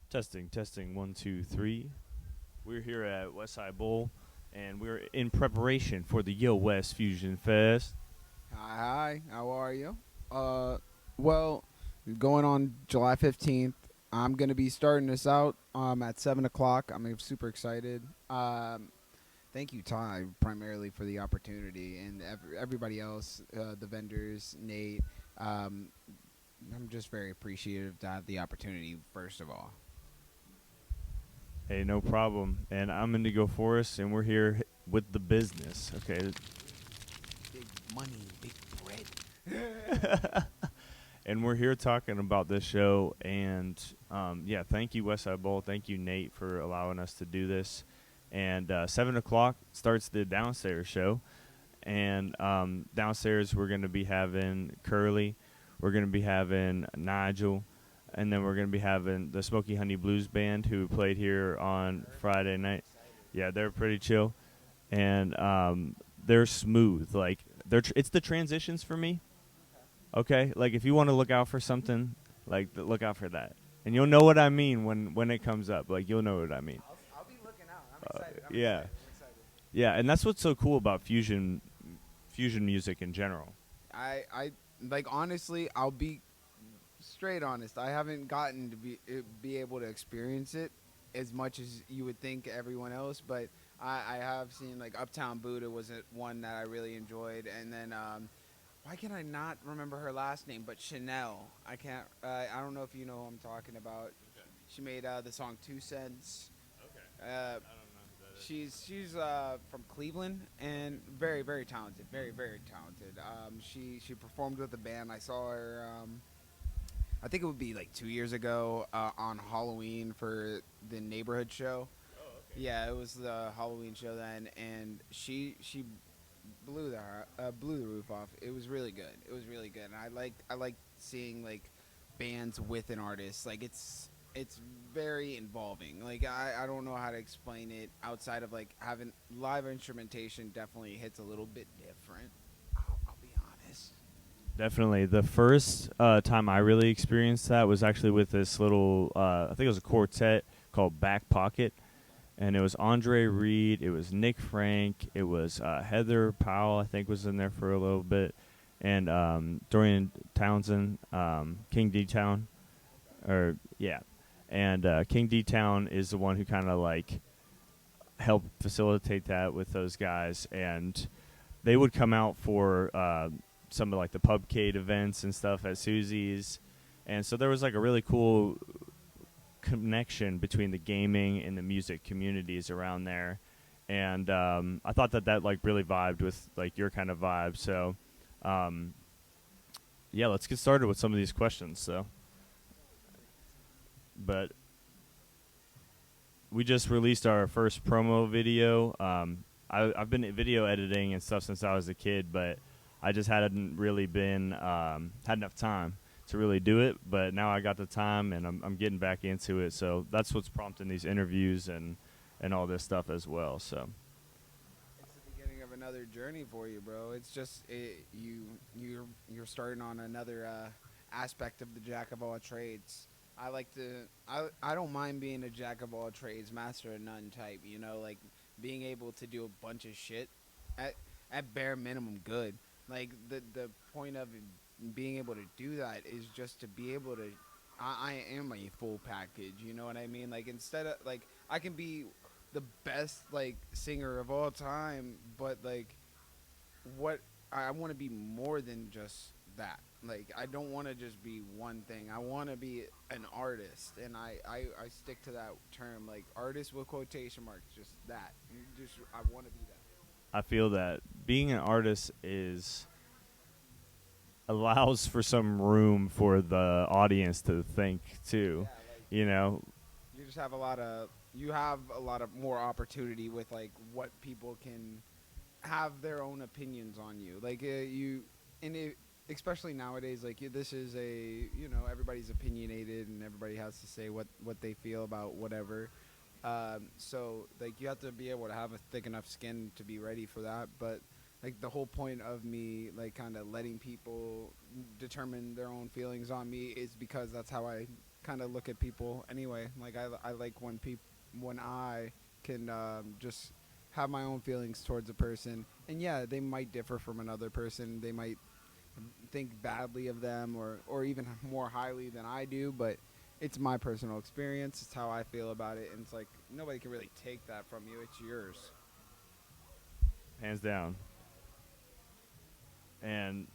Testing, testing, one, two, three. We're here at Westside Bowl, and we're in preparation for the Yowestfusionfest. Hi, how are you? Uh, well, going on July 15th, I'm going to be starting this out at 7 o'clock. I'm super excited. Thank you, Ty, primarily for the opportunity, and everybody else, the vendors, Nate. Um, I'm just very appreciative to have the opportunity, first of all. Hey, no problem. And I'm Indigo Forest, and we're here with the business. Okay. Big money, big bread. And we're here talking about this show. And yeah, thank you, Westside Bowl. Thank you, Nate, for allowing us to do this. And 7 o'clock starts the downstairs show. And downstairs, we're going to be having Curli. We're going to be having Nigel. And then we're going to be having the Smoky Honey Blues Band, who played here on Friday night. Yeah, they're pretty chill. And they're smooth. Like, it's the transitions for me. Okay? Like, if you want to look out for something, like, look out for that. And you'll know what I mean when it comes up. Like, you'll know what I mean. I'll be looking out. I'm excited. Yeah. I'm excited. Yeah, and that's what's so cool about fusion music in general. I like honestly, I'll be straight honest. I haven't gotten to be able to experience it as much as you would think everyone else, but I have seen like Uptown Buddha was one that I really enjoyed, and then why can I not remember her last name? But Chanel. I can't. I don't know if you know who I'm talking about. Okay. She made the song 2 Cents. Okay. Uh, she's from Cleveland and very very talented, very talented. She performed with the band. I saw her. I think it would be like 2 years ago on Halloween for the neighborhood show. Oh, okay. Yeah, it was the Halloween show then, and she blew the roof off. It was really good. It was really good, and I like seeing like bands with an artist. Like it's very involving. Like I don't know how to explain it outside of like having live instrumentation. Definitely hits a little bit different. I'll be honest. Definitely. The first time I really experienced that was actually with this little, I think it was a quartet called Back Pocket. And it was Andre Reed, it was Nick Frank, it was Heather Powell, I think, was in there for a little bit. And Dorian Townsend, King D Town. Or, yeah. And King D Town is the one who kind of like helped facilitate that with those guys. And they would come out for some of like the pubcade events and stuff at Susie's, and so there was like a really cool connection between the gaming and the music communities around there, and I thought that like really vibed with like your kind of vibe. So yeah, let's get started with some of these questions. So, but we just released our first promo video. I've been video editing and stuff since I was a kid, but I just hadn't really been had enough time to really do it. But now I got the time, and I'm getting back into it. So that's what's prompting these interviews and all this stuff as well. So It's the beginning of another journey for you, bro. It's just you're starting on another aspect of the jack of all trades. I like to. I don't mind being a jack of all trades, master of none type. You know, like being able to do a bunch of shit at bare minimum good. Like the point of being able to do that is just to be able to. I am a full package. You know what I mean? Like instead of like I can be the best like singer of all time, but like what I want to be more than just that. Like I don't want to just be one thing. I want to be an artist, and I stick to that term, like artist with quotation marks. Just that. Just I want to be that. I feel that being an artist is allows for some room for the audience to think too. Yeah, like You know, you just have a lot of you have a lot of more opportunity with like what people can have their own opinions on you. Like you and it, especially nowadays, like this is a everybody's opinionated and everybody has to say what they feel about whatever. So like you have to be able to have a thick enough skin to be ready for that. But like the whole point of me like kind of letting people determine their own feelings on me is because that's how I kind of look at people anyway. Like I like when I can just have my own feelings towards a person, and yeah, they might differ from another person. They might think badly of them or even more highly than I do, but it's my personal experience. It's how I feel about it, and it's like nobody can really take that from you. It's yours. Hands down. And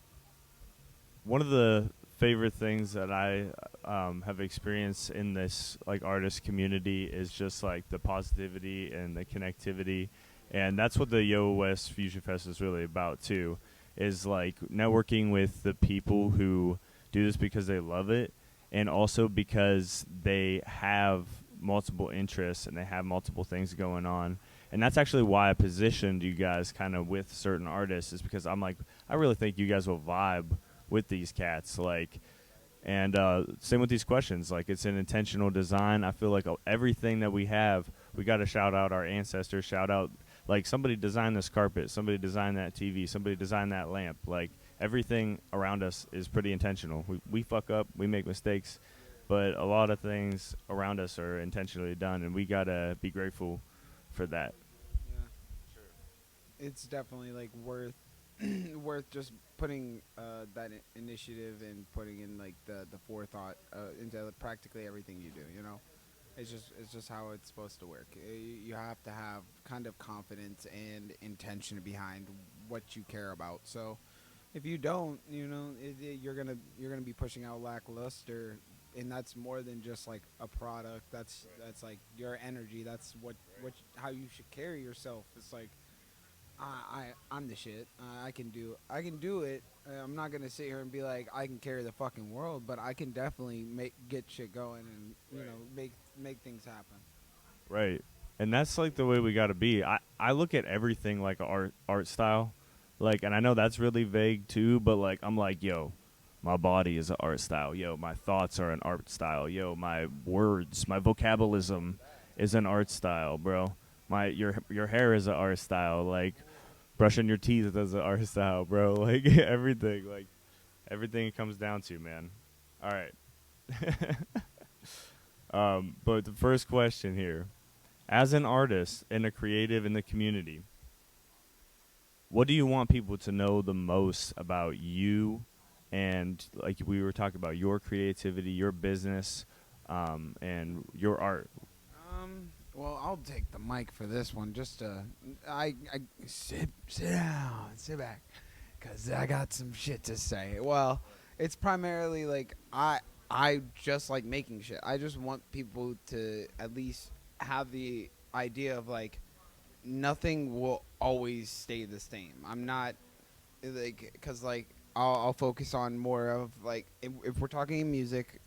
one of the favorite things that I have experienced in this like artist community is just like the positivity and the connectivity, and that's what the Yo West Fusion Fest is really about too. Is like networking with the people who do this because they love it, and also because they have multiple interests and they have multiple things going on. And that's actually why I positioned you guys kind of with certain artists, is because I'm like, I really think you guys will vibe with these cats, like, and same with these questions, like it's an intentional design. I feel like everything that we have, we got to shout out our ancestors, shout out like somebody designed this carpet, somebody designed that TV, somebody designed that lamp. Like everything around us is pretty intentional. We fuck up, we make mistakes, but a lot of things around us are intentionally done, and we got to be grateful for that. Yeah, it's definitely like worth worth just putting that initiative and putting in like the forethought into practically everything you do. You know, it's just how it's supposed to work. You have to have kind of confidence and intention behind what you care about. So if you don't, you know, you're gonna be pushing out lackluster, and that's more than just like a product. That's like your energy. That's what how you should carry yourself. It's like I'm the shit. I can do it. I'm not gonna sit here and be like I can carry the fucking world, but I can definitely get shit going and you know make things happen. Right. And that's like the way we got to be. I look at everything like a art style. Like, and I know that's really vague too, but like I'm like, yo, my body is an art style. Yo, my thoughts are an art style. Yo, my words, my vocabalism is an art style, bro. My your hair is an art style. Like brushing your teeth is an art style, bro. Like everything it comes down to, man. All right. But the first question here, as an artist and a creative in the community, what do you want people to know the most about you, and like we were talking about your creativity, your business, and your art? Well, I'll take the mic for this one. Just I sit down, sit back, cause I got some shit to say. Well, it's primarily like I just like making shit. I just want people to at least have the idea of like nothing will always stay the same. I'm not like because like I'll focus on more of like if we're talking music,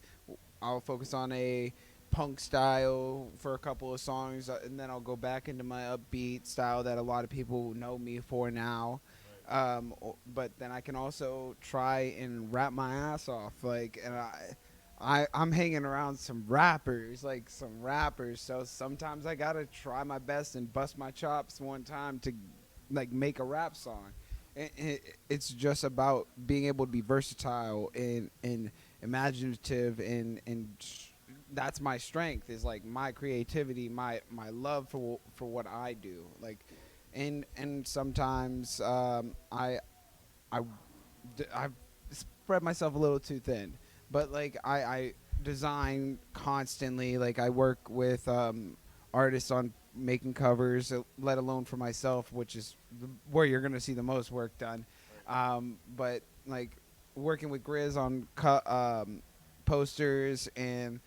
I'll focus on a punk style for a couple of songs, and then I'll go back into my upbeat style that a lot of people know me for now. But then I can also try and rap my ass off, like, and I'm hanging around some rappers, like some rappers. So sometimes I gotta try my best and bust my chops one time to, like, make a rap song. It's just about being able to be versatile and imaginative and that's my strength is like my creativity, my love for what I do, like, and sometimes I I've spread myself a little too thin, but like I design constantly. Like I work with artists on making covers, let alone for myself, which is where you're gonna see the most work done. But like working with Grizz on posters and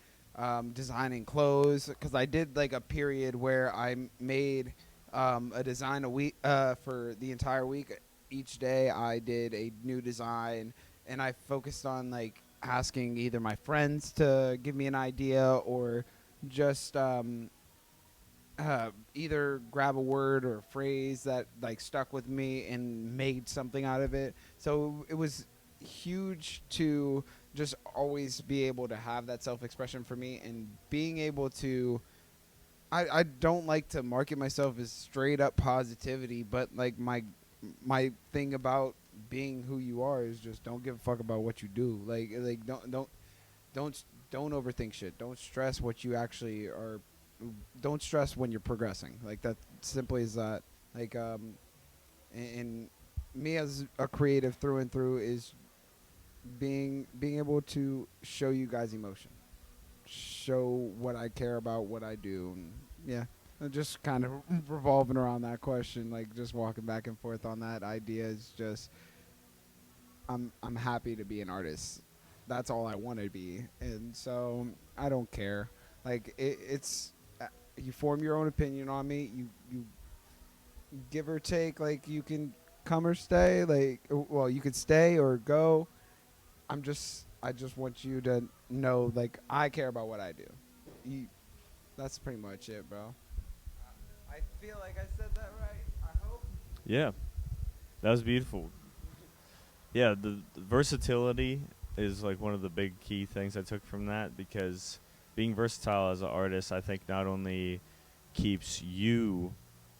designing clothes, because I did like a period where I made a design a week for the entire week. Each day I did a new design, and I focused on like asking either my friends to give me an idea or just either grab a word or a phrase that like stuck with me and made something out of it. So it was huge to just always be able to have that self-expression for me, and being able to I don't like to market myself as straight up positivity, but like my thing about being who you are is just don't give a fuck about what you do. Like don't don't overthink shit. Don't stress what you actually are. Don't stress when you're progressing. Like that, simply as that. Like and me as a creative through and through is being able to show you guys emotion, show what I care about, what I do. And yeah, just kind of revolving around that question, like just walking back and forth on that idea is just I'm happy to be an artist. That's all I want to be, and so I don't care. Like it's you form your own opinion on me. You give or take. Like you can come or stay. Like well, you could stay or go. I just want you to know like I care about what I do. You, that's pretty much it, bro. I feel like I said that right. I hope. Yeah, that was beautiful. Yeah, the versatility is like one of the big key things I took from that, because being versatile as an artist, I think not only keeps you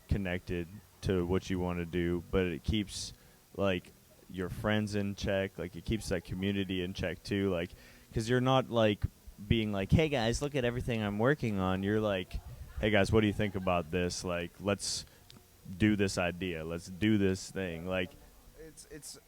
connected to what you want to do, but it keeps like your friends in check. Like it keeps that community in check too. Like, because you're not like being like, "Hey guys, look at everything I'm working on." You're like, "Hey guys, what do you think about this? Like, let's do this idea. Let's do this thing." Like, It's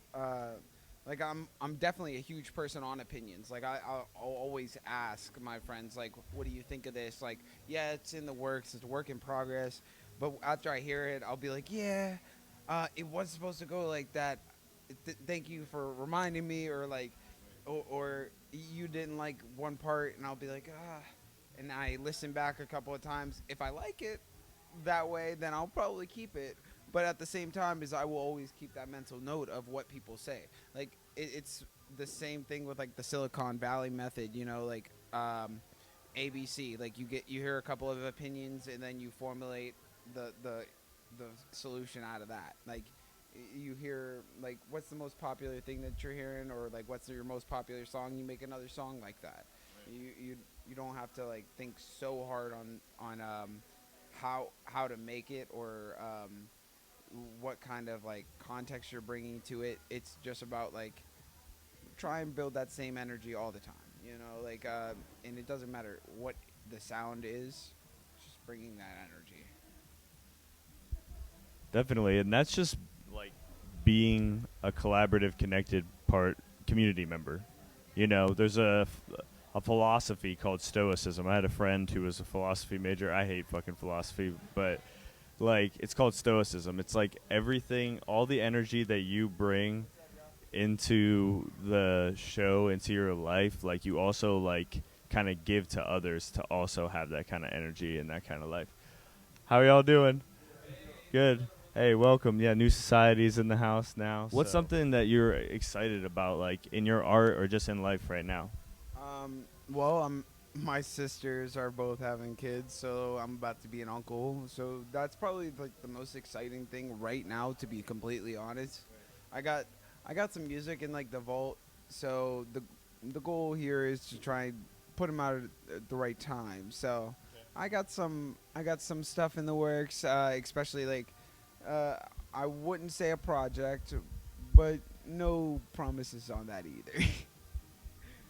like I'm definitely a huge person on opinions. Like I'll always ask my friends like, what do you think of this? Like, yeah, it's in the works, it's a work in progress. But after I hear it, I'll be like, yeah, it was supposed to go like that. Thank you for reminding me, or like, or you didn't like one part, and I'll be like, ah. And I listen back a couple of times. If I like it that way, then I'll probably keep it. But at the same time, is I will always keep that mental note of what people say. Like it's the same thing with like the Silicon Valley method, you know, like ABC. Like you hear a couple of opinions and then you formulate the solution out of that. Like you hear like what's the most popular thing that you're hearing, or like what's your most popular song, you make another song like that. You don't have to like think so hard on how to make it, or what kind of like context you're bringing to it. It's just about like try and build that same energy all the time, you know, like and it doesn't matter what the sound is, just bringing that energy. definitely, and that's just like being a collaborative, connected part community member. You know, there's a philosophy called Stoicism. I had a friend who was a philosophy major. I hate fucking philosophy, but like it's called Stoicism. It's like everything, all the energy that you bring into the show, into your life, like you also like kind of give to others to also have that kind of energy and that kind of life. How are y'all doing? Good. Hey, welcome. Yeah, New Society's in the house now. What's something that you're excited about, like in your art or just in life right now? Well, my sisters are both having kids, so I'm about to be an uncle. So that's probably like the most exciting thing right now, to be completely honest. I got I got some music in like the vault, so the goal here is to try and put them out at the right time. So I got some stuff in the works, especially like uh, I wouldn't say a project, but no promises on that either.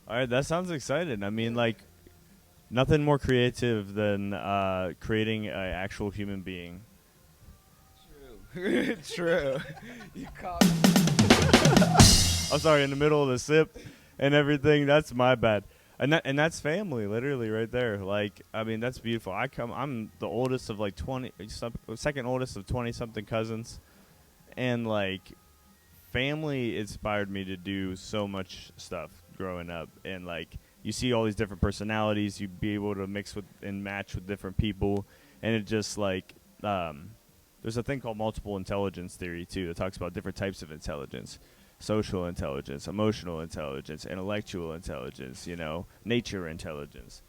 All right, that sounds exciting. I mean, like nothing more creative than creating an actual human being. True. True. You caught me. I'm sorry, in the middle of the sip and everything. That's my bad. And that's family, literally right there. Like, I mean, that's beautiful. I'm the oldest of like 20, second oldest of 20 something cousins, and like, family inspired me to do so much stuff growing up. And like, you see all these different personalities, you be able to mix with and match with different people, and it just like, there's a thing called multiple intelligence theory too that talks about different types of intelligence: social intelligence, emotional intelligence, intellectual intelligence, you know, nature intelligence,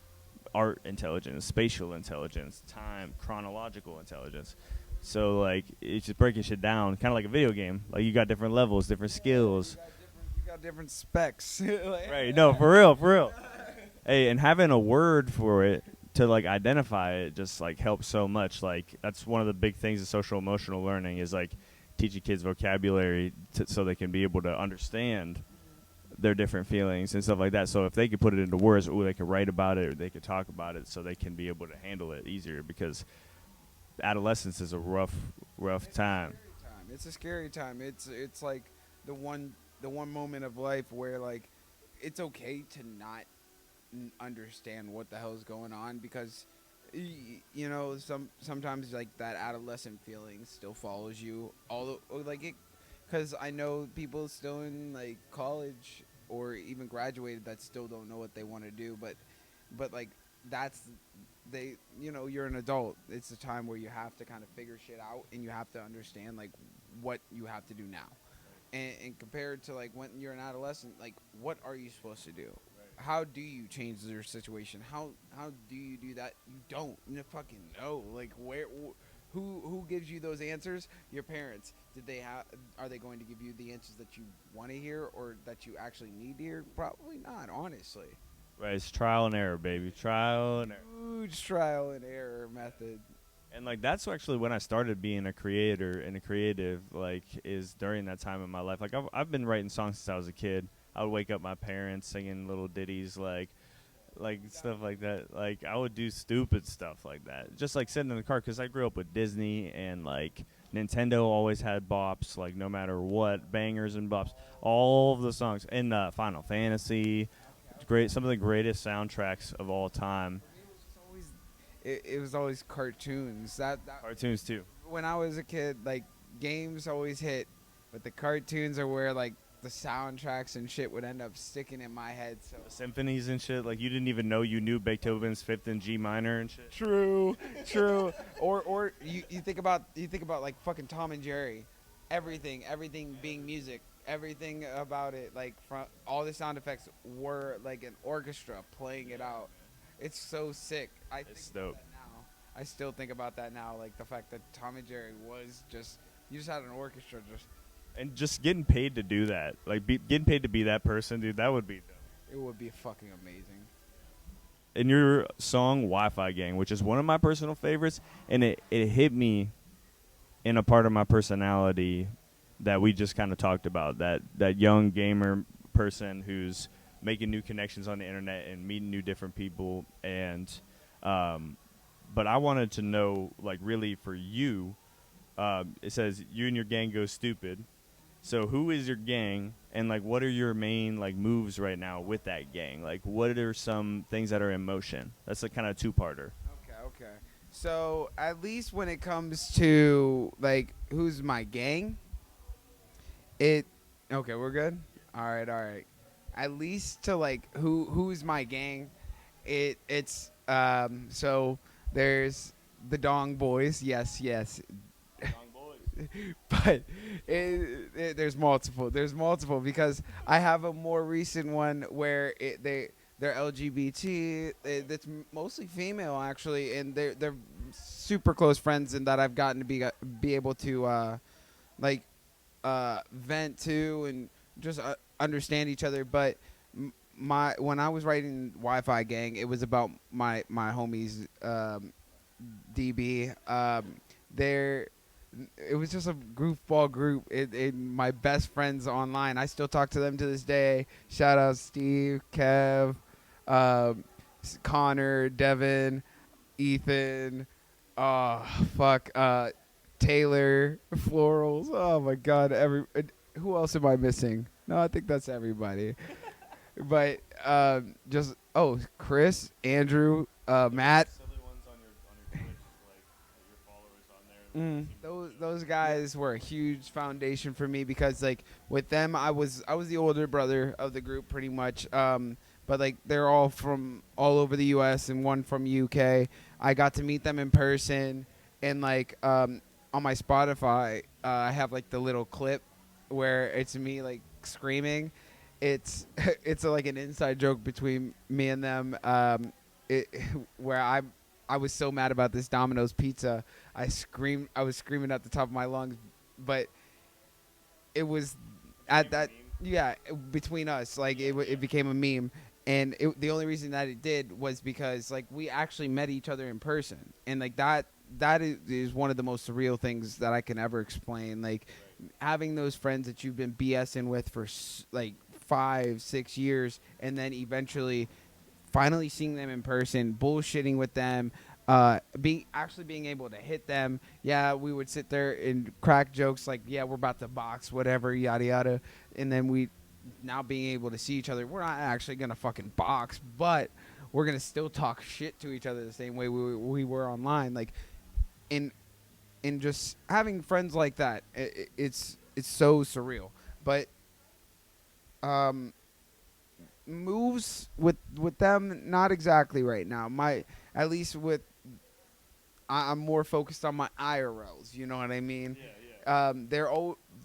art intelligence, spatial intelligence, time, chronological intelligence. So like it's just breaking shit down, kind of like a video game. Like you got different levels, different skills. You got different specs. Like, Right? No, for real, for real. Hey, and having a word for it to like identify it just like helps so much. Like that's one of the big things of social emotional learning is like teaching kids vocabulary so they can be able to understand their different feelings and stuff like that. So if they could put it into words, or they could write about it, or they could talk about it, so they can be able to handle it easier. Because adolescence is a rough time. It's a scary time. It's like the one moment of life where like it's okay to not understand what the hell is going on because sometimes like that adolescent feeling still follows you all like it because I know people still in like college or even graduated that still don't know what they want to do, but like that's you're an adult. It's a time where you have to kind of figure shit out and you have to understand like what you have to do now. And compared to like when you're an adolescent, like what are you supposed to do? How do you change your situation? How do you do that? You don't fucking know. Like who gives you those answers? Your parents. Are they going to give you the answers that you want to hear or that you actually need to hear? Probably not, honestly. Right, it's trial and error, baby. Trial and error. Huge trial and error method. And like that's actually when I started being a creator and a creative. Like, is during that time in my life. Like I've been writing songs since I was a kid. I would wake up my parents singing little ditties, like stuff like that. Like I would do stupid stuff like that, just like sitting in the car. Because I grew up with Disney and like Nintendo always had bops, like no matter what, bangers and bops. All of the songs in Final Fantasy, great, some of the greatest soundtracks of all time. It was always cartoons. That Cartoons too. When I was a kid, like games always hit, but the cartoons are where like the soundtracks and shit would end up sticking in my head. So The symphonies and shit, like you didn't even know you knew Beethoven's Fifth in G minor and shit. true. Or you think about like fucking Tom and Jerry, everything being music, everything about it, like from all the sound effects were like an orchestra playing it out. It's so sick. It's dope. That now. I still think about that now, like the fact that Tom and Jerry was just you just had an orchestra just. And just getting paid to do that, like getting paid to be that person, dude, that would be dope. It would be fucking amazing. In your song Wi-Fi Gang, which is one of my personal favorites, and it hit me in a part of my personality that we just kind of talked about, that young gamer person who's making new connections on the internet and meeting new different people. And but I wanted to know, like, really for you, it says you and your gang go stupid. So who is your gang, and like what are your main like moves right now with that gang? Like what are some things that are in motion? That's a kind of two-parter. Okay. So at least when it comes to like who's my gang, okay, we're good. All right. At least to like who's my gang, it's so there's the Dong Boys. Yes. But there's multiple. There's multiple because I have a more recent one where they're LGBT. That's mostly female actually, and they're super close friends, and that I've gotten to be able to vent to and just understand each other. But when I was writing Wi-Fi Gang, it was about my homies DB. It was just a goofball group. My best friends online. I still talk to them to this day. Shout out Steve, Kev, Connor, Devin, Ethan. Taylor, Florals. Oh my God. Who else am I missing? No, I think that's everybody. But Chris, Andrew, Matt. Those guys were a huge foundation for me because like with them I was the older brother of the group pretty much, but like they're all from all over the US and one from UK. I got to meet them in person, and like on my Spotify I have like the little clip where it's me like screaming. It's like an inside joke between me and them, where I was so mad about this Domino's pizza. I was screaming at the top of my lungs, but it was at that, between us, like it became a meme. And the only reason that it did was because like we actually met each other in person. And like that is one of the most surreal things that I can ever explain. Like having those friends that you've been BSing with for like 5-6 years, and then eventually finally seeing them in person, bullshitting with them, being able to hit them. Yeah, we would sit there and crack jokes like, yeah, we're about to box, whatever, yada yada, and then we now being able to see each other. We're not actually gonna fucking box, but we're gonna still talk shit to each other the same way we were online. Like, in just having friends like that, it's so surreal. But um, moves with them, not exactly right now. My at least with I'm more focused on my IRLs. You know what I mean? Yeah.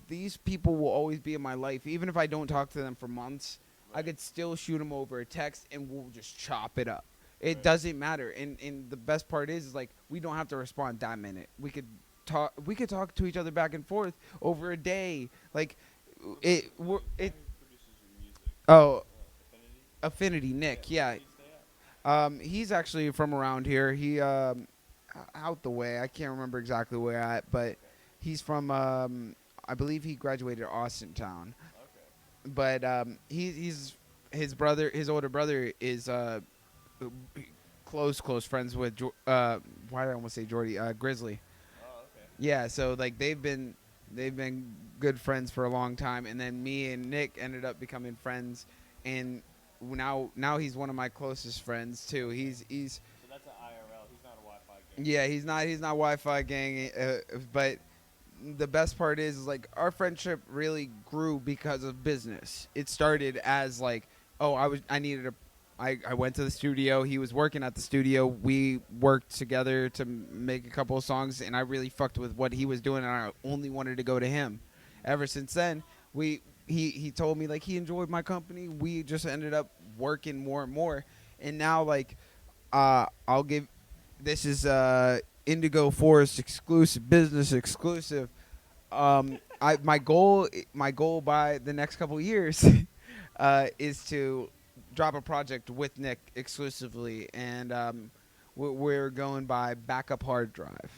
These people will always be in my life, even if I don't talk to them for months. Right. I could still shoot them over a text, and we'll just chop it up. It Right. doesn't matter, and the best part is like we don't have to respond that minute. We could talk. We could talk to each other back and forth over a day. Like it. It. Produces your music. Oh, Affinity. Affinity Nick. Yeah. Yeah. Where does he stay at? He's actually from around here. He out the way. I can't remember exactly where at, but he's from. I believe he graduated Austin Town. Okay. But he's his brother. His older brother is close friends with. Why did I almost say Jordy? Grizzly. Oh, okay. Yeah. So like they've been good friends for a long time, and then me and Nick ended up becoming friends, and now he's one of my closest friends too. He's So that's an IRL. He's not a Wi-Fi gang. yeah, he's not Wi-Fi gang, but the best part is like our friendship really grew because of business. It started as like, oh, I went to the studio. He was working at the studio. We worked together to make a couple of songs, and I really fucked with what he was doing, and I only wanted to go to him. Ever since then, he told me like he enjoyed my company. We just ended up working more and more, and now like I'll give this is Indigo Forest exclusive, business exclusive. My goal by the next couple of years is to drop a project with Nick exclusively, and we're going by Backup Hard Drive.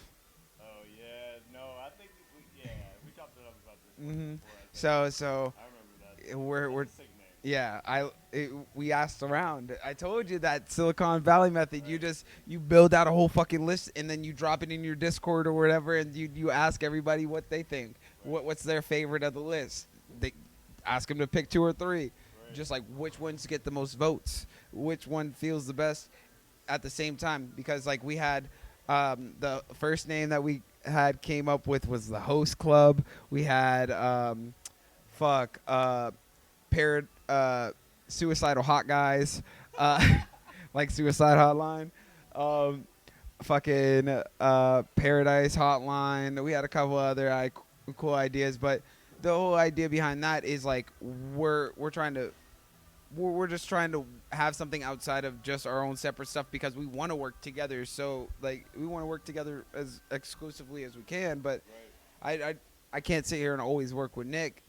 Oh yeah. No, I think we chopped it up about this Mm-hmm. before. I think. So I remember that. we're That's a sick name. yeah. We asked around. I told you that Silicon Valley method. Right. You build out a whole fucking list, and then you drop it in your Discord or whatever, and you ask everybody what they think. Right. What's their favorite of the list? They ask them to pick 2 or 3. Right. Just like which ones get the most votes, which one feels the best at the same time. Because like we had the first name that we had came up with was the Host Club. We had suicidal hot guys, like Suicide Hotline, Paradise Hotline. We had a couple other cool ideas, but the whole idea behind that is like we're just trying to have something outside of just our own separate stuff because we want to work together. So like we want to work together as exclusively as we can, but Right. I can't sit here and always work with Nick.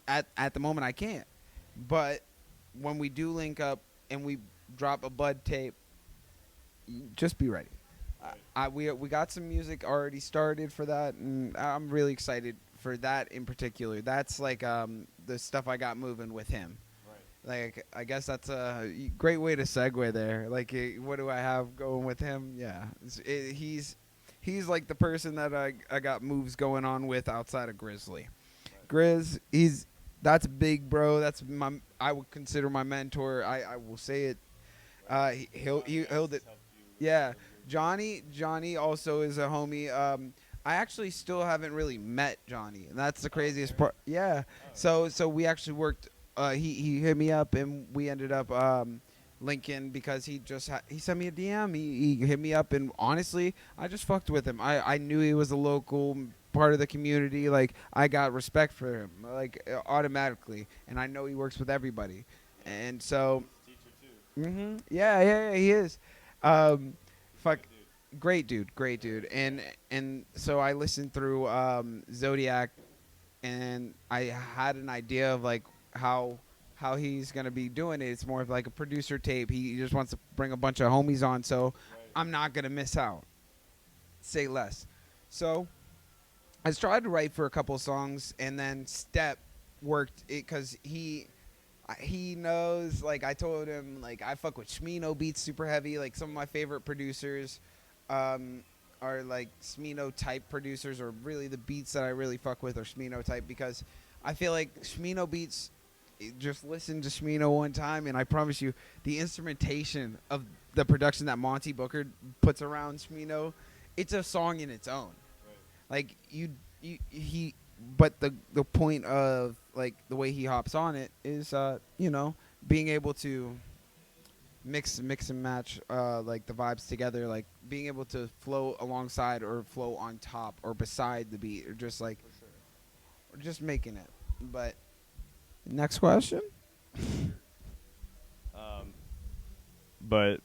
At the moment, I can't. But when we do link up and we drop a Bud tape, just be ready. We got some music already started for that, and I'm really excited for that in particular. That's like the stuff I got moving with him. Right. Like I guess that's a great way to segue there. Like what do I have going with him? Yeah, he's like the person that I got moves going on with outside of Grizzly. Right. Grizz, that's big, bro. I would consider my mentor. I will say it. He'll yeah. Johnny also is a homie. I actually still haven't really met Johnny, and that's the craziest part. Yeah. So we actually worked. He hit me up, and we ended up linking because he sent me a DM. He hit me up, and honestly, I just fucked with him. I knew he was a local part of the community. Like I got respect for him, like automatically, and I know he works with everybody, and so. He's a teacher too. Yeah, he is. Fuck. Good dude. Great dude, and so I listened through Zodiac, and I had an idea of like how he's gonna be doing it. It's more of like a producer tape. He just wants to bring a bunch of homies on, so Right. I'm not gonna miss out. Say less. So I tried to write for a couple songs, and then Step worked it because he He knows. Like I told him, like I fuck with Smino beats super heavy. Like some of my favorite producers, um, are like Smino type producers, or really the beats that I really fuck with are Smino type because I feel like Smino beats. Just listen to Smino one time, and I promise you, the instrumentation of the production that Monty Booker puts around Smino, it's a song in its own. Like he, but the point of like the way he hops on it is being able to mix and match like the vibes together, like being able to flow alongside or flow on top or beside the beat, or just like or just making it. But next question. Um, but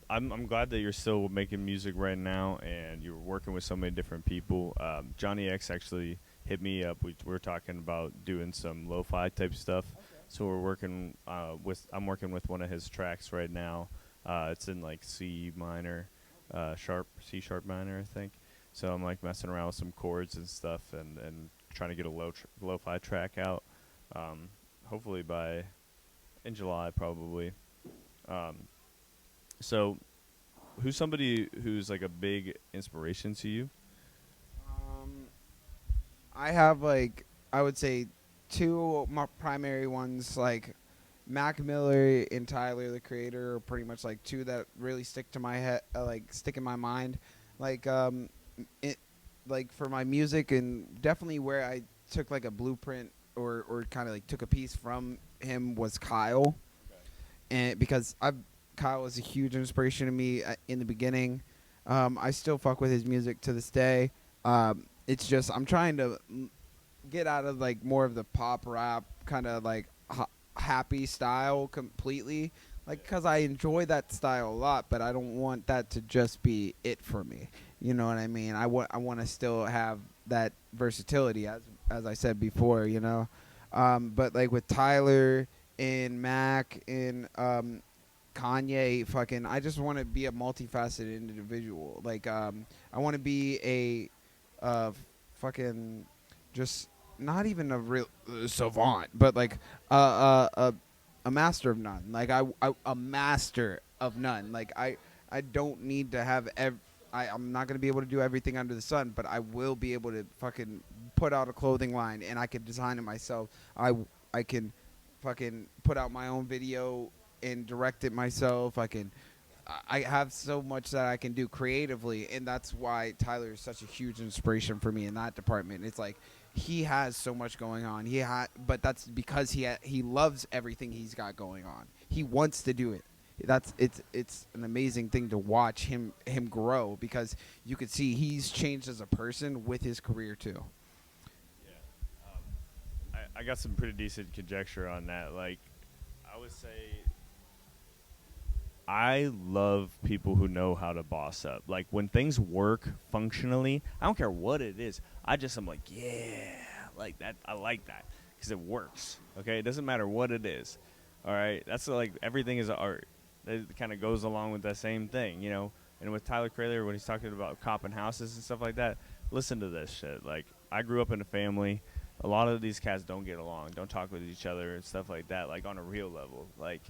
I'm glad that you're still making music right now and you're working with so many different people. Johnny X actually hit me up. We were talking about doing some lo-fi type stuff. So we're working I'm working with one of his tracks right now. It's in like C minor, C sharp minor, I think. So I'm like messing around with some chords and stuff and trying to get a lo-fi track out. Hopefully by in July probably. Um, so, who's somebody who's like a big inspiration to you? Um, I have like I would say two primary ones, like Mac Miller and Tyler the Creator are pretty much like two that really stick to my head, like stick in my mind, like it, like for my music, and definitely where I took like a blueprint or kind of like took a piece from him was Kyle, and because Kyle was a huge inspiration to me in the beginning. I still fuck with his music to this day. It's just I'm trying to get out of like more of the pop rap kind of like happy style completely, like because I enjoy that style a lot, but I don't want that to just be it for me. You know what I mean? I want to still have that versatility as I said before. But like with Tyler and Mac and Kanye, fucking, I just want to be a multifaceted individual. Like, I want to be uh, fucking, just not even a real savant, but like a master of none. Like a master of none. Like I don't need to have I'm not gonna be able to do everything under the sun, but I will be able to fucking put out a clothing line, and I can design it myself. I can fucking put out my own video and direct it myself. I have so much that I can do creatively, and that's why Tyler is such a huge inspiration for me in that department. It's like he has so much going on. But that's because he loves everything he's got going on. He wants to do it. It's an amazing thing to watch him grow, because you could see he's changed as a person with his career too. Yeah. I got some pretty decent conjecture on that. Like, I would say I love people who know how to boss up. Like when things work functionally, I don't care what it is. I'm like, yeah, like that. I like that because it works. Okay, it doesn't matter what it is. All right, that's like everything is art. It kind of goes along with that same thing, you know. And with Tyler Creator, when he's talking about copping houses and stuff like that, listen to this shit. Like I grew up in a family. A lot of these cats don't get along, don't talk with each other and stuff like that. Like on a real level, like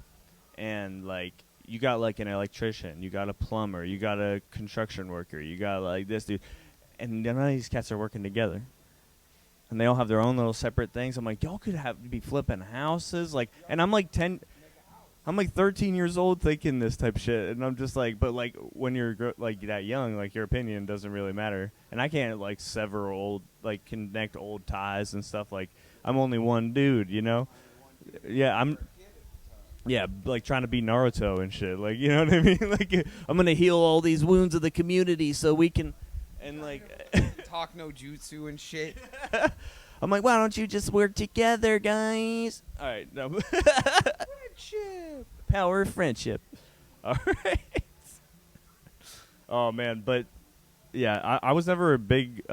you got like an electrician, you got a plumber, you got a construction worker, you got like this dude, and none of these cats are working together, and they all have their own little separate things. I'm like, y'all could be flipping houses, like, and I'm like 13 years old thinking this type of shit, and I'm just like, but like when you're like that young, like your opinion doesn't really matter, and I can't like connect old ties and stuff. Like I'm only one dude, you know. Yeah, yeah, like trying to be Naruto and shit. Like, you know what I mean? Like, I'm gonna heal all these wounds of the community so we can, and like, Talk no jutsu and shit. I'm like, why don't you just work together, guys? All right, no. Friendship. Power of friendship. All right. Oh man, but yeah, I was never a big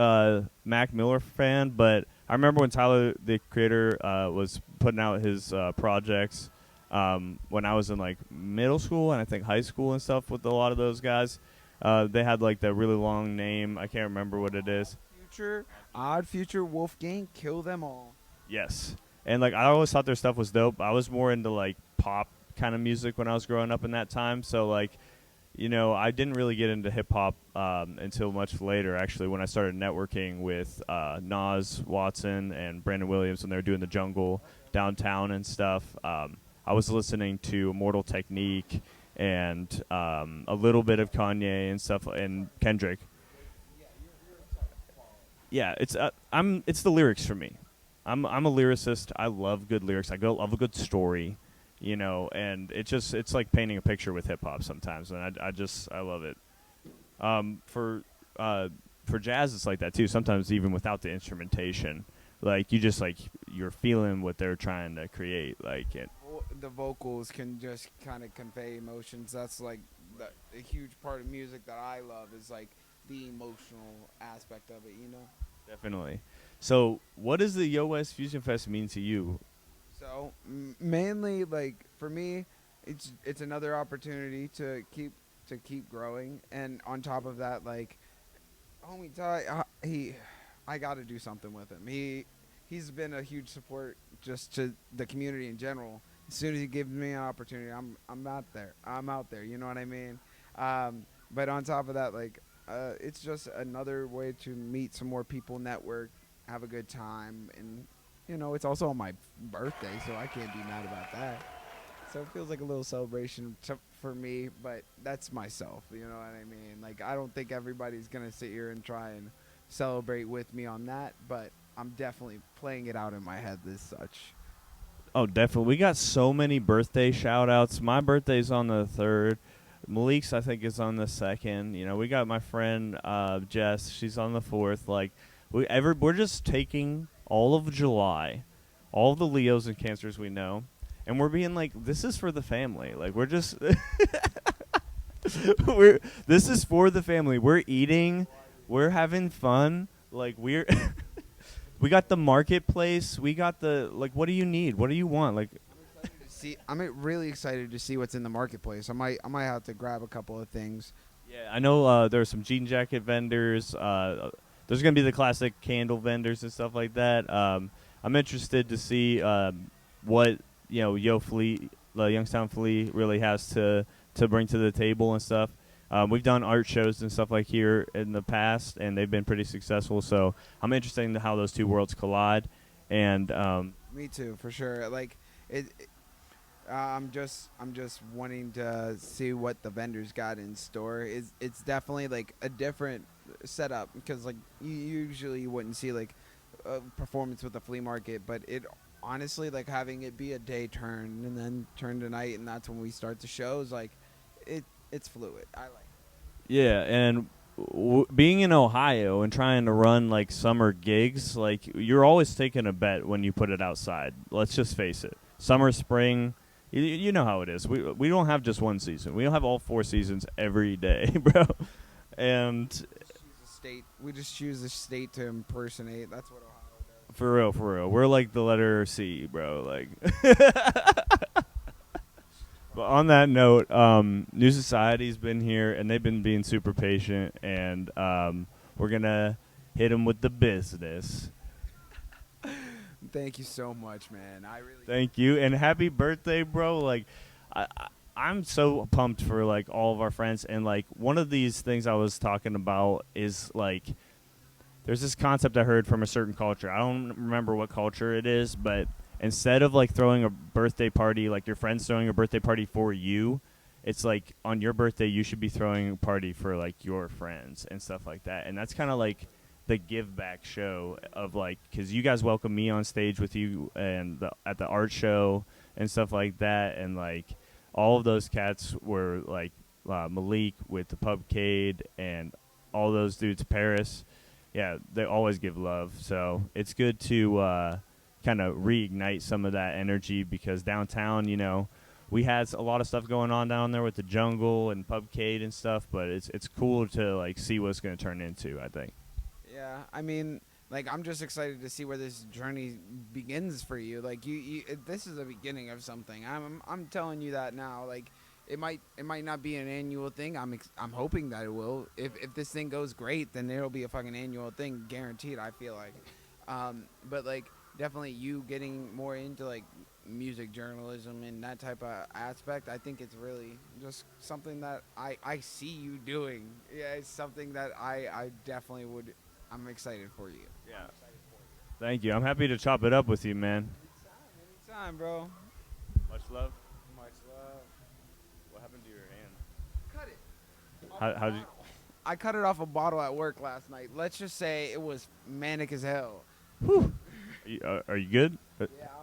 Mac Miller fan, but I remember when Tyler the Creator was putting out his projects when I was in like middle school and I think high school and stuff with a lot of those guys. They had like that really long name. I can't remember what it is. Odd Future, Wolfgang, kill them all. Yes. And like I always thought their stuff was dope. I was more into like pop kind of music when I was growing up in that time. So like, you know, I didn't really get into hip hop until much later. Actually, when I started networking with Nas, Watson, and Brandon Williams when they were doing the Jungle downtown and stuff, I was listening to Immortal Technique and a little bit of Kanye and stuff and Kendrick. Yeah, it's the lyrics for me. I'm a lyricist. I love good lyrics. Love a good story, you know, and it's like painting a picture with hip hop sometimes, and I love it. For for jazz, it's like that too. Sometimes even without the instrumentation, like you just like you're feeling what they're trying to create, like it. The vocals can just kind of convey emotions. That's like a huge part of music that I love is like the emotional aspect of it, you know. Definitely. So, what does the Yo West Fusion Fest mean to you? So mainly, like for me, it's another opportunity to keep growing, and on top of that, like homie Ty, I got to do something with him. He's been a huge support just to the community in general. As soon as he gives me an opportunity, I'm out there. I'm out there. You know what I mean? But on top of that, like it's just another way to meet some more people, network, have a good time, and you know it's also on my birthday, so I can't be mad about that. So it feels like a little celebration for me, but that's myself. You know what I mean? Like I don't think everybody's gonna sit here and try and celebrate with me on that, but I'm definitely playing it out in my head as such. Oh, definitely. We got so many birthday shout outs. My birthday's on the 3rd. Malik's, I think, is on the 2nd. You know, we got my friend Jess. She's on the 4th. Like, we're just taking all of July, all of the Leos and Cancers we know, and we're being like, this is for the family. Like, we're just, this is for the family. We're eating, we're having fun. Like, we got the marketplace. We got the like. What do you need? What do you want? Like, I'm really excited to see what's in the marketplace. I might have to grab a couple of things. yeah, I know there are some jean jacket vendors. There's gonna be the classic candle vendors and stuff like that. I'm interested to see what Youngstown Flea really has to bring to the table and stuff. We've done art shows and stuff like here in the past, and they've been pretty successful. So I'm interested in how those two worlds collide. And Me too, for sure. Like I'm just wanting to see what the vendors got in store. It's definitely like a different setup because like you usually wouldn't see like a performance with a flea market, but it honestly like having it be a day turn and then turn to night, and that's when we start the shows. Like it's fluid. I like it. yeah, and being in Ohio and trying to run like summer gigs, like you're always taking a bet when you put it outside. Let's just face it. Summer, spring, you know how it is. We don't have just one season. We don't have all 4 seasons every day, bro. And We just choose a state to impersonate. That's what Ohio does. for real, we're like the letter C, bro. Like, but on that note, New Society's been here and they've been being super patient, and we're gonna hit them with the business. Thank you so much, man. I really Thank you, and happy birthday, bro. Like, I'm so pumped for like all of our friends, and like one of these things I was talking about is like there's this concept I heard from a certain culture. I don't remember what culture it is, but instead of like throwing a birthday party, like your friends throwing a birthday party for you, it's like on your birthday you should be throwing a party for like your friends and stuff like that. And that's kind of like the give back show of like, because you guys welcome me on stage with you and at the art show and stuff like that, and like all of those cats were like Malik with the Pubcade and all those dudes, Paris. Yeah, they always give love. So it's good to kind of reignite some of that energy, because downtown, you know, we had a lot of stuff going on down there with the Jungle and Pubcade and stuff, but it's cool to like see what it's going to turn into, I think. Yeah, I mean, like I'm just excited to see where this journey begins for you. Like this is the beginning of something. I'm telling you that now. Like it might not be an annual thing. I'm hoping that it will. If this thing goes great, then it'll be a fucking annual thing, guaranteed. I feel like, but like definitely you getting more into like music journalism and that type of aspect. I think it's really just something that I see you doing. Yeah, it's something that I definitely would. I'm excited for you. Yeah. Thank you. I'm happy to chop it up with you, man. Anytime, bro. Much love. Much love. What happened to your hand? Cut it. How'd you? I cut it off a bottle at work last night. Let's just say it was manic as hell. Whew. Are you good?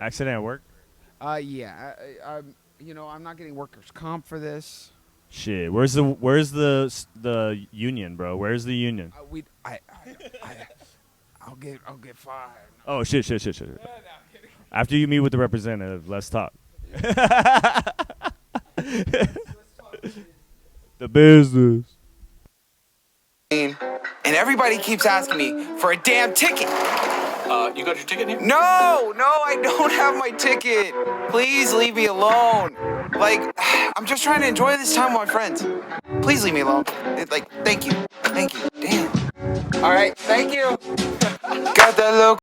Accident at work? Yeah. I'm not getting workers' comp for this. Shit. Where's the union, bro? Where's the union? I'll get fired. Oh shit. No, I'm kidding. After you meet with the representative, let's talk. The business. And everybody keeps asking me for a damn ticket. You got your ticket here? No, I don't have my ticket. Please leave me alone. Like, I'm just trying to enjoy this time with my friends. Please leave me alone. Thank you. Damn. All right, thank you. Got that look.